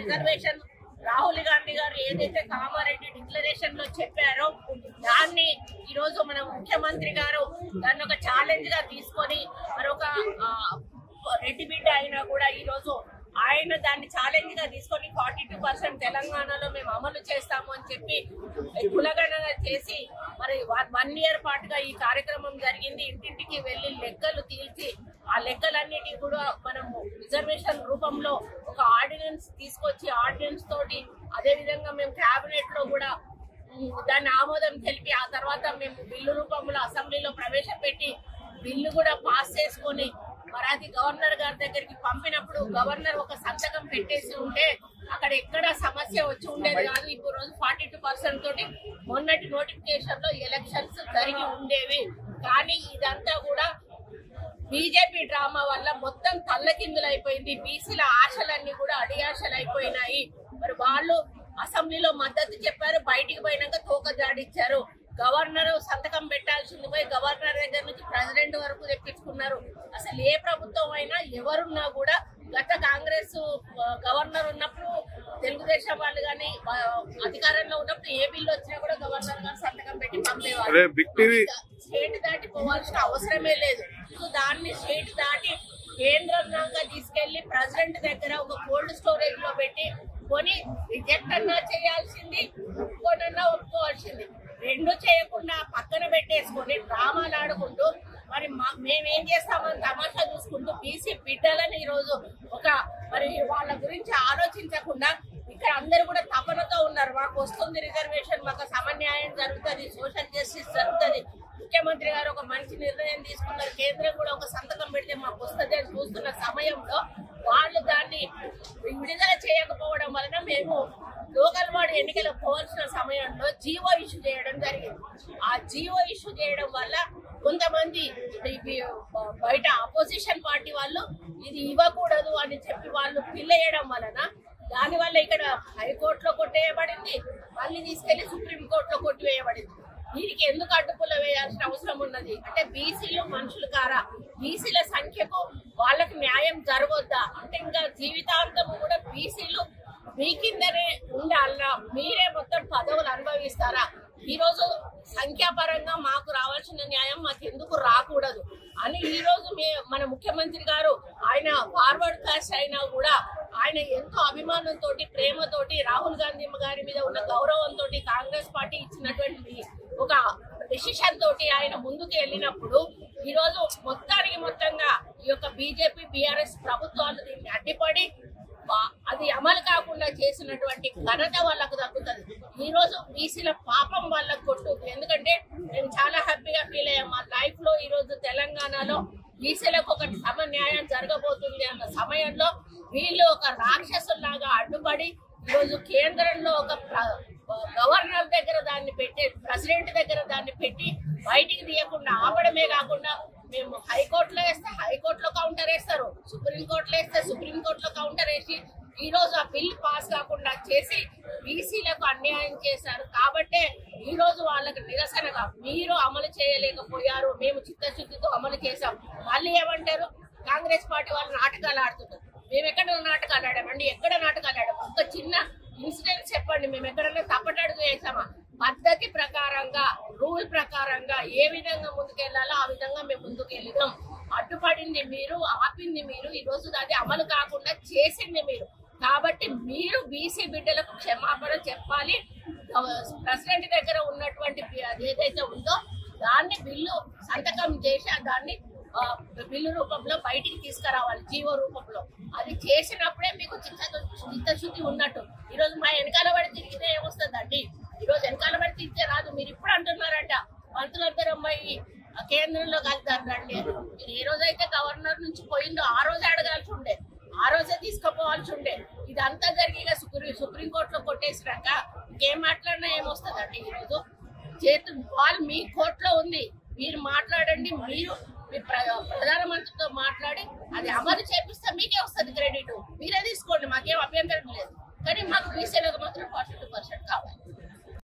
Reservation Rahul Gandhi గారు ఏదైతే Kamareddy declaration లో చెప్పారో దాన్ని ఈ రోజు మన ముఖ్యమంత్రి గారు దాన్ని ఒక ఛాలెంజ్ గా తీసుకొని మరొక రెడ్డి బిడ్డ అయినా కూడా ఈ రోజు ఆయన దాన్ని ఛాలెంజ్ గా తీసుకొని 42% తెలంగాణలో మేము అమలు చేస్తాము అని చెప్పి కులగణన చేసి మరి 1 ఇయర్ పాటుగా ఈ కార్యక్రమం జరిగింది. ఇంటింటికి వెళ్లి లెక్కలు తీల్చి ఆ లెక్కలన్నిటి కూడా మనము రిజర్వేషన్ రూపంలో ఒక ఆర్డినెన్స్ తీసుకొచ్చి ఆర్డినెన్స్ తోటి అదే విధంగా మేము కేబినెట్ లో కూడా దాన్ని ఆమోదం తెలిపి ఆ తర్వాత మేము బిల్లు రూపంలో అసెంబ్లీలో ప్రవేశపెట్టి బిల్లు కూడా పాస్ చేసుకొని మరి అది గవర్నర్ గారి దగ్గరికి పంపినప్పుడు గవర్నర్ ఒక సంతకం పెట్టేసి ఉంటే అక్కడ ఎక్కడ సమస్య వచ్చి ఉండేది కాదు. ఇప్పుడు రోజు 42% తోటి మొన్నటి నోటిఫికేషన్ లో ఎలక్షన్స్ జరిగి ఉండేవి. కానీ ఇదంతా కూడా బీజేపీ డ్రామా వల్ల మొత్తం తల్లకిందులైపోయింది. బీసీల ఆశలన్నీ కూడా అడియాశలు అయిపోయినాయి. మరి వాళ్ళు అసెంబ్లీలో మద్దతు చెప్పారు, బయటికి పోయినాక తోక జాడిచ్చారు. గవర్నర్ సంతకం పెట్టాల్సింది పోయి గవర్నర్ దగ్గర నుంచి ప్రెసిడెంట్ వరకు తెప్పించుకున్నారు. అసలు ఏ ప్రభుత్వం అయినా ఎవరున్నా కూడా గత కాంగ్రెస్ గవర్నర్ ఉన్నప్పుడు తెలుగుదేశం వాళ్ళు కానీ అధికారంలో ఉన్నప్పుడు ఏ బిల్లు వచ్చినా కూడా గవర్నర్ గారు సంతకం పెట్టి పంపేవారు. స్టేట్ దాటి పోవాల్సిన అవసరమే లేదు. దాన్ని స్టేట్ దాటి కేంద్రం దాకా తీసుకెళ్లి ప్రెసిడెంట్ దగ్గర ఒక కోల్డ్ స్టోరేజ్ లో పెట్టి కొని రిజెక్ట్ అన్నా చేయాల్సింది, ఒప్పుకోనన్నా ఒప్పుకోవాల్సింది. రెండు చేయకుండా పక్కన పెట్టేసుకొని డ్రామాలు ఆడుకుంటూ మరి మేమేం చేస్తామని తమాషా చూసుకుంటూ బీసీ బిడ్డలని ఈరోజు మరి వాళ్ళ గురించి ఆలోచించకుండా ఇక్కడ అందరూ కూడా తపనతో ఉన్నారు. మాకు వస్తుంది రిజర్వేషన్, మాకు సమన్యాయం జరుగుతుంది, సోషల్ జస్టిస్ జరుగుతుంది. ముఖ్యమంత్రి గారు ఒక మంచి నిర్ణయం తీసుకున్నారు, కేంద్రం కూడా ఒక సంతకం పెడితే మాకు వస్తుంది అని చూస్తున్న సమయంలో వాళ్ళు దాన్ని విడుదల చేయకపోవడం వలన మేము లోకల్ బాడీ ఎన్నికలు పోవాల్సిన సమయంలో జీవో ఇష్యూ చేయడం జరిగింది. ఆ జీవో ఇష్యూ చేయడం వల్ల కొంతమంది బయట అపోజిషన్ పార్టీ వాళ్ళు ఇది ఇవ్వకూడదు అని చెప్పి వాళ్ళు పిల్లయ్యడం వలన దానివల్ల ఇక్కడ హైకోర్టులో కొట్టేయబడింది, మళ్ళీ తీసుకెళ్లి సుప్రీంకోర్టులో కొట్టివేయబడింది. దీనికి ఎందుకు అడ్డుపుల్ల వేయాల్సిన అవసరం ఉన్నది అంటే బీసీలు మనుషులు కారా, బీసీల సంఖ్యకు వాళ్ళకి న్యాయం జరగొద్దా అంటే ఇంకా జీవితాంతం కూడా బీసీలు మీ కిందనే ఉండాలన్నా మీరే మొత్తం పదవులు అనుభవిస్తారా? ఈ రోజు సంఖ్యాపరంగా మాకు రావాల్సిన న్యాయం మాకు ఎందుకు రాకూడదు అని ఈ రోజు మన ముఖ్యమంత్రి గారు ఆయన ఫార్వర్డ్ కాస్ట్ అయినా కూడా ఆయన ఎంతో అభిమానంతో ప్రేమతోటి రాహుల్ గాంధీ గారి మీద ఉన్న గౌరవంతో కాంగ్రెస్ పార్టీ ఇచ్చినటువంటి ఒక డెసిషన్ తోటి ఆయన ముందుకు వెళ్ళినప్పుడు ఈ రోజు మొత్తంగా ఈ యొక్క బీజేపీ బీఆర్ఎస్ ప్రభుత్వాలు దీన్ని అడ్డిపడి అది అమలు కాకుండా చేసినటువంటి ఘనత వాళ్ళకు దక్కుతుంది. ఈ రోజు బీసీల పాపం వాళ్ళకు కొట్టుంది. ఎందుకంటే మేము చాలా హ్యాపీగా ఫీల్ అయ్యాం. మా లైఫ్ లో ఈ రోజు తెలంగాణలో బీసీలకు ఒక సమన్యాయం జరగబోతుంది అన్న సమయంలో వీళ్ళు ఒక రాక్షసుల్లాగా అడ్డుపడి ఈరోజు కేంద్రంలో ఒక గవర్నర్ దగ్గర దాన్ని పెట్టి ప్రెసిడెంట్ దగ్గర దాన్ని పెట్టి బయటికి తీయకుండా ఆపడమే కాకుండా మేము హైకోర్టులో వేస్తే హైకోర్టులో కౌంటర్ వేస్తారు, సుప్రీంకోర్టులో వేస్తే సుప్రీంకోర్టులో కౌంటర్ వేసి ఈ రోజు ఆ బిల్ పాస్ కాకుండా చేసి బీసీలకు అన్యాయం చేశారు. కాబట్టే ఈ రోజు వాళ్ళకి నిరసనగా మీరు అమలు చేయలేకపోయారు, మేము చిత్తశుద్ధితో అమలు చేశాం. మళ్ళీ ఏమంటారు కాంగ్రెస్ పార్టీ వాళ్ళు నాటకాలు ఆడుతున్నారు. మేము ఎక్కడ నాటకాలు ఆడామండి? ఎక్కడ నాటకాలు ఆడాము? ఒక చిన్న ఇన్సిడెంట్ చెప్పండి. మేము ఎక్కడన్నా తప్పటడుగు వేసామా? పద్ధతి ప్రకారంగా రూల్ ప్రకారంగా ఏ విధంగా ముందుకెళ్లాలో ఆ విధంగా మేము ముందుకు వెళ్ళినాం. అడ్డుపడింది మీరు, ఆపింది మీరు, ఈ రోజు అది అమలు కాకుండా చేసింది మీరు. కాబట్టి మీరు బీసీ బిడ్డలకు క్షమాపణ చెప్పాలి. ప్రెసిడెంట్ దగ్గర ఉన్నటువంటి ఏదైతే ఉందో దాన్ని బిల్లు సంతకం చేసి దాన్ని బిల్లు రూపంలో బయటికి తీసుకురావాలి, జీవో రూపంలో. అది చేసినప్పుడే మీకు చిత్తశుద్ధి ఉన్నట్టు. ఈరోజు మా వెనకాల పడి తిరిగితే ఏమొస్తుందండి? ఈరోజు వెనకాల పడి తిరిగితే రాదు. మీరు ఇప్పుడు అంటున్నారంట మంత్రులందరూ అమ్మాయి కేంద్రంలో కలుతారు రండి. మీరు ఏ రోజైతే గవర్నర్ నుంచి పోయిందో ఆ రోజే అడగాల్సి ఉండే, ఆ రోజే తీసుకుపోవాల్సి ఉండే. ఇదంతా జరిగి సుప్రీంకోర్టులో కొట్టేసినాక ఇంకేం మాట్లాడినా ఏమొస్తుందండి? ఈరోజు వాళ్ళు మీ కోర్టులో ఉంది, మీరు మాట్లాడండి. మీరు మీ ప్రధానమంత్రితో మాట్లాడి అది అమలు చేపిస్తే మీకే వస్తుంది క్రెడిట్, మీరే తీసుకోండి, మాకేం అభ్యంతరం లేదు. కానీ మాకు బీసీలకు మాత్రం 42% కావాలి.